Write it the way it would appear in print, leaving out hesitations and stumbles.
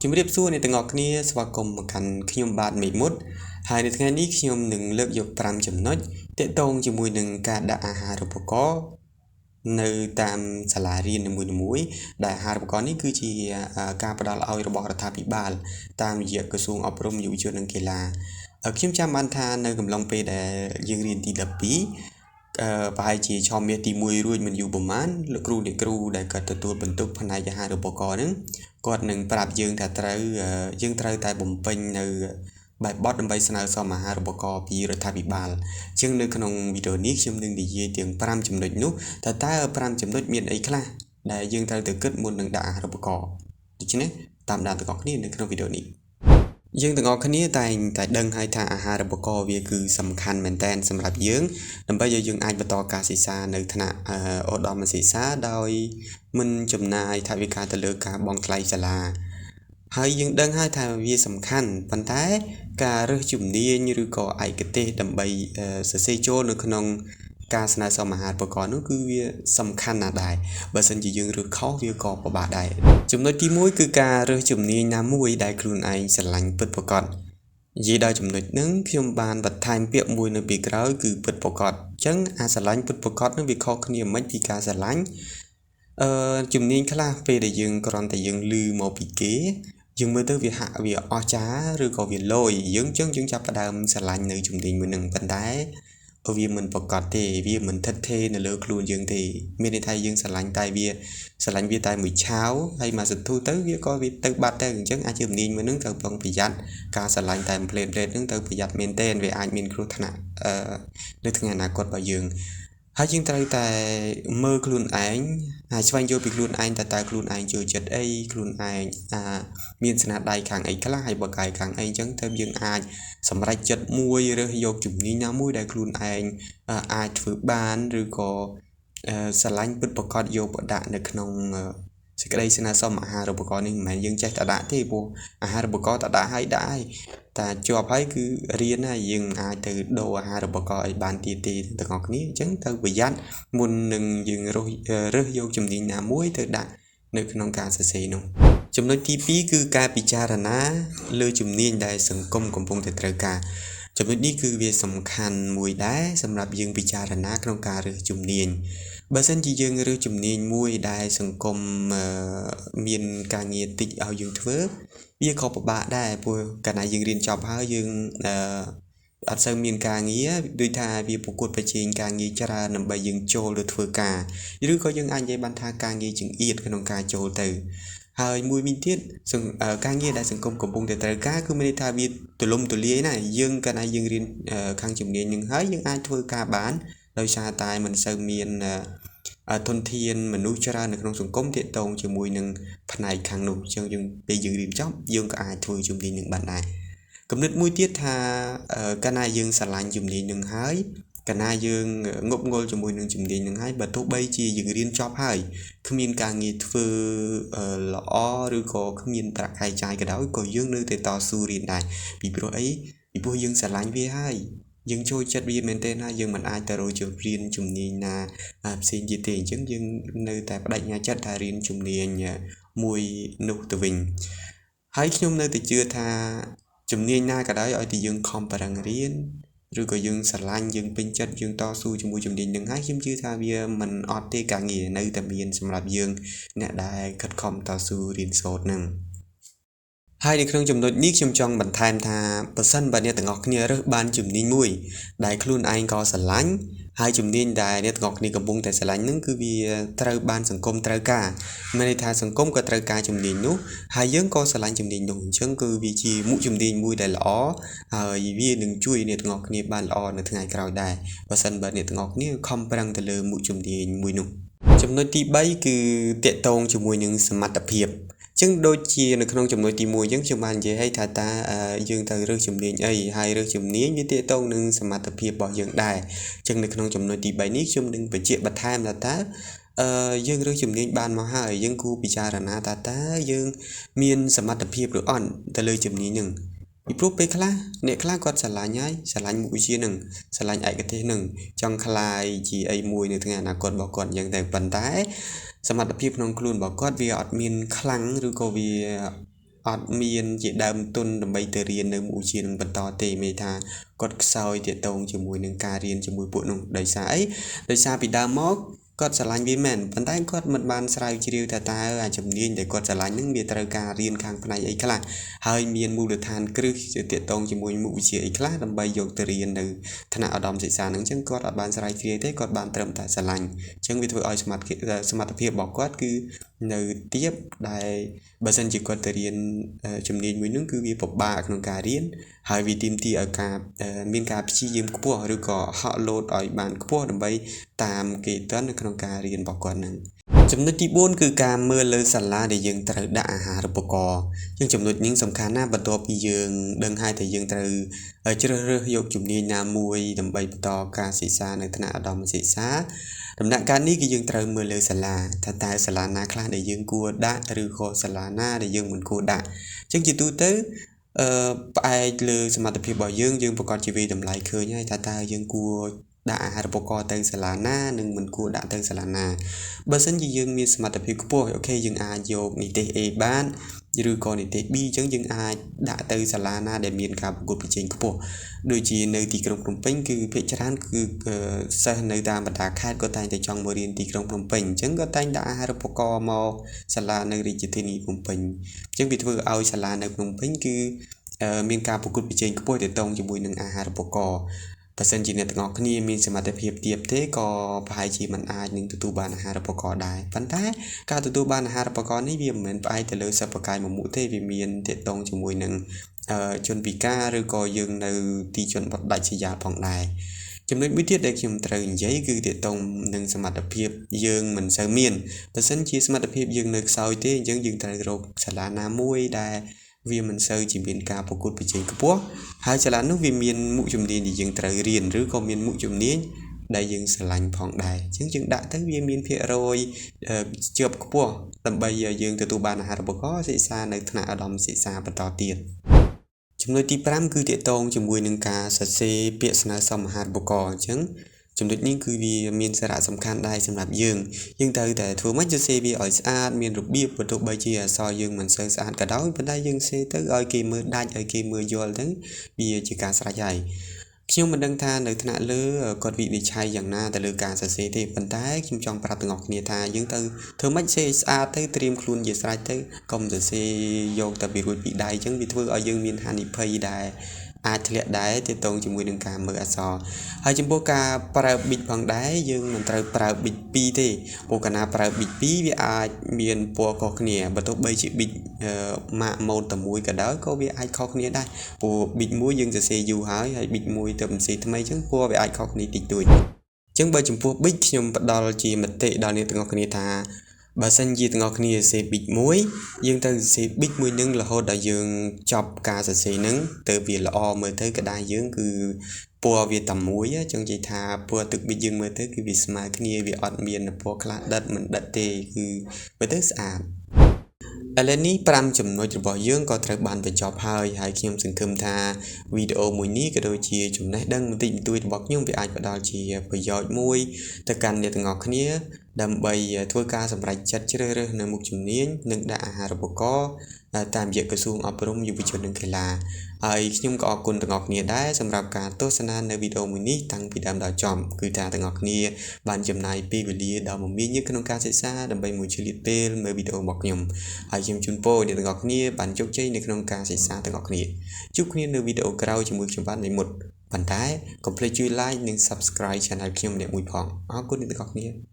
ជំរាបសួរអ្នកទាំងអស់គ្នាស្វាគមន៍មកកាន់ខ្ញុំបាទមេមុតហើយនៅថ្ងៃនេះខ្ញុំនឹងលើកយក5ចំណុចទាក់ទងជាមួយនឹងការដាក់អាហារូបករណ៍នៅតាមសាលារៀននីមួយៗដែលអាហារូបករណ៍នេះគឺជាការផ្ដល់ឲ្យរបស់រដ្ឋាភិបាលតាមរយៈក្រសួងអប់រំយុវជននិងកីឡាខ្ញុំចាំបានថានៅកំឡុងពេលដែលយើងរៀនទី12ប្រហែលជាឆមាសទី1រួចមិនយូរប៉ុន្មានលោកគ្រូអ្នកគ្រូដែលគាត់ទទួលបន្ទុកផ្នែកអាហារូបករណ៍ហ្នឹងគាត់នឹងប្រាប់យើងថាយើងត្រូវតែបំពេញនៅបែបបទដើម្បីស្នើសុំអាហារូបករណ៍ពីរដ្ឋាភិបាលអញ្ចឹងនៅក្នុងវីដេអូនេះខ្ញុំនឹងនិយាយទាំង5ចំណុចនោះតើ5ចំណុចមានអីខ្លះដែលយើងត្រូវទៅគិតមុននឹងដាក់អាហារូបករណ៍ដូច្នេះតាមដានទាំងអស់គ្នានៅក្នុងវីដេអូនេះយើងទាំងអស់គ្នាតែងតែដឹងហើយថាអាហារូបករណ៍វាគឺសំខាន់មែនទែនសម្រាប់យើងដើម្បីឲ្យយើងអាចបន្តការសិក្សានៅថ្នាក់ឧត្តមសិក្សាដោយមិនចំណាយថវិកាទៅលើការបង់ថ្លៃសាលាហើយយើងដឹងហើយថាវាសំខាន់ប៉ុន្តែការរើសជំនាញឬក៏ឯកទេសដើម្បីសរសេរចូលនៅក្នុងការស្នើសុំអាហារូបករណ៍នោះគឺវាសំខាន់ណាស់ដែរបើសិនជាយើងរើសខុសវាក៏ពិបាកដែរចំណុចទី1គឺការរើសជំនាញណាមួយដែលខ្លួនឯងស្រឡាញ់ពិតប្រាកដនិយាយដល់ចំណុចហ្នឹងខ្ញុំបានបន្ថែមពាក្យមួយនៅពីក្រោយគឺពិតប្រាកដអញ្ចឹងអាស្រឡាញ់ពិតប្រាកដហ្នឹងវាខុសគ្នាមិនពីការស្រឡាញ់ជំនាញខ្លះពេលដែលយើងគ្រាន់តែយើងឮមកពីគេយើងមើលទៅវាហាក់វាអស្ចារ្យឬក៏វាលយយើងចាប់ផ្ដើមស្រឡាញ់នៅជំនាញមួយហ្នឹងប៉ុន្តែវាមិនប្រកបទេវាមិនថិតថេរនៅលើខ្លួនយើងទេមានន័យថាយើងស្រឡាញ់វាតែមួយឆាវហើយមកសន្ទុះទៅវាក៏វាទៅបាត់ទៅអញ្ចឹងអាចជំនាញមួយហ្នឹងត្រូវប្រុងប្រយ័ត្នការស្រឡាញ់តែផ្លេតហ្នឹងត្រូវប្រយ័ត្នមែនទែនវាអាចមានគ្រោះថ្នាក់នៅថ្ងៃអនាគតរបស់យើងហើយយើងត្រូវតែមើលខ្លួនឯងហើយស្វែងយល់ពីខ្លួនឯងតើខ្លួនឯងចូលចិត្តអីខ្លួនឯងមានស្នាដៃខាងអីខ្លះហើយបកកាយខាងអីអញ្ចឹងទៅយើងអាចសម្រេចចិត្តមួយរើសយកជំនាញណាមួយដែលខ្លួនឯងអាចធ្វើបានឬក៏ស្រឡាញ់ពិតប្រាកដយកបដាក់នៅក្នុងសេចក្តីស្នើសុំអាហារូបករណ៍នេះមិនមែនយើងចេះតែដាក់ទេព្រោះអាហារូបករណ៍តែដាក់ហើយតែជាប់ហើយគឺរៀនហើយយើងអាចទៅដូរអាហារូបករណ៍ឲ្យបានទៀតទេទាំងអស់គ្នាអញ្ចឹងត្រូវប្រយ័ត្នមុននឹងយើងរើសយកជំនាញណាមួយទៅដាក់នៅក្នុងការសរសេរនោះចំណុចទី2គឺការពិចារណាលើជំនាញដែលសង្គមកំពុងតែត្រូវការចំណុចនេះគឺវាសំខាន់មួយដែរសម្រាប់យើងពិចារណាក្នុងការរើសជំនាញបើសិនជាយើងរើសជំនាញមួយដែលសង្គមមានការងារតិចឲ្យយើងធ្វើវាក៏ពិបាកដែរព្រោះកាលណាយើងរៀនចប់ហើយយើងអត់សូវមានការងារដូចថាវាប្រកួតប្រជែងការងារច្រើនដើម្បីយើងចូលទៅធ្វើការឬក៏យើងអាចនិយាយបានថាការងារចង្អៀតក្នុងការចូលទៅហើយមួយវិញទៀតការងារដែលសង្គមកំពុងតែត្រូវការគឺមានន័យថាវាទូលំទូលាយណាស់យើងកាលណាយើងរៀនខាងជំនាញនឹងហើយយើងអាចធ្វើការបានដោយសារតែមិនសូវមានធនធានមនុស្សច្រើននៅក្នុងសង្គមទាក់ទងជាមួយនឹងផ្នែកខាងនោះអញ្ចឹងយើងពេលយើងរៀនចប់យើងក៏អាចធ្វើជំនាញនឹងបានដែរគំនិតមួយទៀតថាកាលណាយើងស្រឡាញ់ជំនាញនឹងហើយកាលណាយើងងប់ងល់ជាមួយនឹងជំនាញនឹងហើយបើទោះបីជាយើងរៀនចប់ហើយគ្មានការងារធ្វើល្អឬក៏គ្មានប្រាក់ខែចាយក៏ដោយក៏យើងនៅតែតស៊ូរៀនដែរពីព្រោះអីពីព្រោះយើងស្រឡាញ់វាហើយយើងចូលចិត្តវាមែនទែនហើយយើងមិនអាចទៅរករៀនជំនាញណាផ្សេងទៀតទេអញ្ចឹងយើងនៅតែបដិញ្ញាចិត្តថារៀនជំនាញមួយនោះទៅវិញហើយខ្ញុំនៅតែជឿថាជំនាញណាក៏ដោយឲ្យតែយើងខំប្រឹងរៀនឬក៏យើងស្រឡាញ់យើងពេញចិត្តយើងតស៊ូជាមួយជំនាញនឹងហើយខ្ញុំជឿថាវាមិនអត់ទេការងារនៅតែមានសម្រាប់យើងអ្នកដែលខិតខំតស៊ូរៀនសូត្រនឹងហើយនៅក្នុងចំណុចនេះខ្ញុំចង់បន្ថែមថាប្រសិនបើអ្នកទាំងអស់គ្នារើសបានជំនាញមួយដែលខ្លួនឯងក៏ស្រឡាញ់ហើយជំនាញដែលអ្នកទាំងអស់គ្នាកំពុងតែស្រឡាញ់នឹងគឺវាត្រូវបានសង្គមត្រូវការមានន័យថាសង្គមក៏ត្រូវការជំនាញនោះហើយយើងក៏ស្រឡាញ់ជំនាញនោះអញ្ចឹងគឺវាជាមុខជំនាញមួយដែលល្អហើយវានឹងជួយអ្នកទាំងអស់គ្នាបានល្អនៅថ្ងៃក្រោយដែរបើសិនបើអ្នកទាំងអស់គ្នាខំប្រឹងទៅលើមុខជំនាញមួយនោះចំណុចទី3គឺតាក់ទងជាមួយនឹងសមត្ថភាពចឹងដូចជានៅក្នុងចំណុចទី1អញ្ចឹងខ្ញុំបាននិយាយឲ្យថាតើយើងត្រូវរើសជំនាញអីហើយរើសជំនាញវាទាក់ទងនឹងសមត្ថភាពរបស់យើងដែរអញ្ចឹងនៅក្នុងចំណុចទី3នេះខ្ញុំនឹងបញ្ជាក់បន្ថែមថាតើយើងរើសជំនាញបានមកហើយយើងគួរពិចារណាថាតើយើងមានសមត្ថភាពឬអត់ទៅលើជំនាញហ្នឹងពីព្រោះពេលខ្លះអ្នកខ្លះគាត់ស្រឡាញ់ហើយស្រឡាញ់មុខវិជ្ជាហ្នឹងស្រឡាញ់ឯកទេសហ្នឹងចង់ក្លាយជាអីមួយនៅថ្ងៃអនាគតរបស់គាត់អញ្ចឹងតែប៉ុន្តែសមត្ថភាពក្នុងខ្លួនរបស់គាត់វាអត់មានខ្លាំងឬក៏វា អត់មានជាដើមទុនដើម្បីទៅរៀននៅមុខវិជ្ជានឹងបន្តទេមានថាគាត់ខ្សោយទាក់ទងជាមួយនឹងការរៀនជាមួយពួកនោះដោយសារអីដោយសារពីដើមមកគាត់ស្រឡាញ់វាមែនប៉ុន្តែគាត់មិនបានស្រាវជ្រាវថាតើអាជំនាញដែលគាត់ស្រឡាញ់នឹងវាត្រូវការរៀនខាងផ្នែកអីខ្លះហើយមានមូលដ្ឋានគ្រឹះទាក់ទងជាមួយមុខវិជ្ជាអីខ្លះដើម្បីយកទៅរៀននៅថ្នាក់ឧត្តមសិក្សានឹងអញ្ចឹងគាត់អត់បានស្រាវជ្រាវទេគាត់បានត្រឹមតែស្រឡាញ់អញ្ចឹងវាធ្វើឲ្យសមត្ថភាពរបស់គាត់គឺនៅទាបដែលបើសិនជាគាត់ទៅរៀនជំនាញមួយនឹងគឺវាពិបាកក្នុងការរៀនហើយវាទាមទារឲ្យការមានការព្យាយាមខ្ពស់ឬក៏ហក់លោតឲ្យបានខ្ពស់ដើម្បីតាមគេទាន់នៅក្នុងការរៀនរបស់គាត់នឹងចំណុចទី4គឺការមើលលើសាលាដែលយើងត្រូវដាក់អាហារូបករណ៍ជាងចំណុចនេះសំខាន់ណាស់បន្ទាប់ពីយើងដឹងហើយថាយើងត្រូវជ្រើសរើសយកជំនាញណាមួយដើម្បីបន្តការសិក្សានៅថ្នាក់ឧត្តមសិក្សាដំណាក់កាលនេះគឺយើងត្រូវមើលលើសាលាថាតើសាលាណាខ្លះដែលយើងគួរដាក់ឬក៏សាលាណាដែលយើងមិនគួរដាក់អញ្ចឹងជាទូទៅផ្អែកលើសមត្ថភាពរបស់យើងប្រកាសជាវាតម្លៃឃើញហើយថាតើយើងគួរដាក់អាហារូបករណ៍ទៅសាលាណានិងមិនគួរដាក់ទៅសាលាណាបើសិនជាយើងមានសមត្ថភាពខ្ពស់អូខេយើងអាចយកនិទេស A បានឬក៏និទេស B អញ្ចឹងយើងអាចដាក់ទៅសាលាណាដែលមានការប្រកួតប្រជែងខ្ពស់ដូចជានៅទីក្រុងភ្នំពេញគឺភាគច្រើនគឺសិស្សនៅតាមបណ្ដាខេត្តក៏តែងតែចង់មករៀនទីក្រុងភ្នំពេញអញ្ចឹងក៏តែងដាក់អាហារូបករណ៍មកសាលានៅរាជធានីភ្នំពេញអញ្ចឹងវាធ្វើឲ្យសាលានៅភ្នំពេញគឺមានការប្រកួតប្រជែងខ្ពស់ទាក់ទងជាមួយនឹងអាហារូបករណ៍បើសិនជាអ្នកទាំងអស់គ្នាមានសមត្ថភាពទាបទេក៏ប្រហែលជាមិនអាចនឹងទទួលបានអាហារូបករណ៍ដែរប៉ុន្តែការទទួលបានអាហារូបករណ៍នេះវាមិនមែនផ្អែកទៅលើសិប្បកម្មមួយមុខទេវាមានទាក់ទងជាមួយនឹងជនពិការឬក៏យើងនៅទីជនបទដាច់ស្រយាលផងដែរចំណុចមួយទៀតដែលខ្ញុំត្រូវនិយាយគឺទាក់ទងនឹងសមត្ថភាពយើងមិនសូវមានបើសិនជាសមត្ថភាពយើងនៅខ្សោយទេអញ្ចឹងយើងត្រូវរកសាលាណាមួយដែលវាមិនសូវជាមានការប្រកួតប្រជែងខ្ពស់ហើយសាលានោះវាមានមុខជំនាញដែលយើងត្រូវរៀនឬក៏មានមុខជំនាញដែលយើងស្រឡាញ់ផងដែរអញ្ចឹងយើងដាក់ទៅវាមានភាគរយជាប់ខ្ពស់ដើម្បីឲ្យយើងទទួលបានអាហារូបករណ៍សិក្សានៅថ្នាក់ឧត្តមសិក្សាបន្តទៀតចំណុចទី5គឺទាក់ទងជាមួយនឹងការសរសេរពាក្យស្នើសុំអាហារូបករណ៍អញ្ចឹងចំណុចនេះគឺវាមានសារៈសំខាន់ដែរសម្រាប់យើងត្រូវតែធ្វើម៉េចសរសេរវាឲ្យស្អាតមានរបៀបបើទោះបីជាអក្សរយើងមិនសូវស្អាតក៏ដោយប៉ុន្តែយើងសរសេរទៅឲ្យគេមើលដាច់ឲ្យគេមើលយល់ទៅវាជាការស្រេចហើយខ្ញុំមិនដឹងថានៅថ្នាក់លើគាត់វិនិច្ឆ័យយ៉ាងណាទៅលើការសរសេរទេប៉ុន្តែខ្ញុំចង់ប្រាប់ទាំងអស់គ្នាថាយើងត្រូវធ្វើម៉េចសេស្អាតទៅត្រៀមខ្លួនជាស្រេចទៅកុំសរសេរយកតែពីរួចពីដៃអញ្ចឹងវាធ្វើឲ្យយើងមានហានិភ័យដែរអាចធ្លាក់ដែរទាក់ទងជាមួយនឹងការមើលអក្សរហើយចំពោះការប្រើប៊ិចផងដែរយើងមិនត្រូវប្រើប៊ិច2ទេព្រោះកាលណាប្រើប៊ិច2វាអាចមានពណ៌ខុសគ្នាបើទោះបីជាប៊ិចម៉ាកម៉ូតតែមួយក៏ដោយក៏វាអាចខុសគ្នាដែរព្រោះប៊ិចមួយយើងសរសេរយូរហើយប៊ិចមួយទៅសរសេរថ្មីអញ្ចឹងពណ៌វាអាចខុសគ្នាតិចតួចអញ្ចឹងបើចំពោះប៊ិចខ្ញុំផ្ដល់ជាមតិដល់អ្នកទាំងអស់គ្នាថាបើសិនជាទាំងអស់គ្នាសរសេរប៊ិចមួយយើងត្រូវសរសេរប៊ិចមួយនឹងរហូតដល់យើងចប់ការសរសេរនឹងទៅវាល្អមើលទៅក្តារយើងគឺពណ៌វាតែមួយអញ្ចឹងនិយាយថាពណ៌ទឹកប៊ិចយើងមើលទៅគឺវាស្មើគ្នាវាអត់មានពណ៌ខ្លះដិតមិនដិតទេគឺមើលទៅស្អាតឥឡូវនេះ5ចំណុចរបស់យើងក៏ត្រូវបានបញ្ចប់ហើយខ្ញុំសង្ឃឹមថាវីដេអូមួយនេះក៏ដូចជាចំណេះដឹងបន្តិចបន្តួចរបស់ខ្ញុំវាអាចផ្ដល់ជាប្រយោជន៍មួយទៅកាន់អ្នកទាំងអស់គ្នាដើម្បីធ្វើការសម្រេចចិត្តជ្រើសរើសនៅមុខជំនាញនិងដាក់អាហារូបករណ៍តាមរយៈក្រសួងអប់រំយុវជននិងកីឡាហើយខ្ញុំក៏អរគុណទាំងអស់គ្នាដែរសម្រាប់ការទស្សនានៅវីដេអូមួយនេះតាំងពីដើមដល់ចប់គឺថាទាំងអស់គ្នាបានចំណាយពេលវេលាដ៏មមាញឹកក្នុងការសិក្សាដើម្បីមួយឆ្លៀតពេលមើលវីដេអូរបស់ខ្ញុំហើយខ្ញុំជូនពរអ្នកទាំងអស់គ្នាបានជោគជ័យនៅក្នុងការសិក្សាទាំងអស់គ្នាជួបគ្នានៅវីដេអូក្រោយជាមួយខ្ញុំបាទនៃមុតប៉ុន្តែកុំភ្លេចជួយ like និង subscribe channel ខ្ញុំអ្នកមួយផងអរគុណអ្នកទាំងអស់គ្នា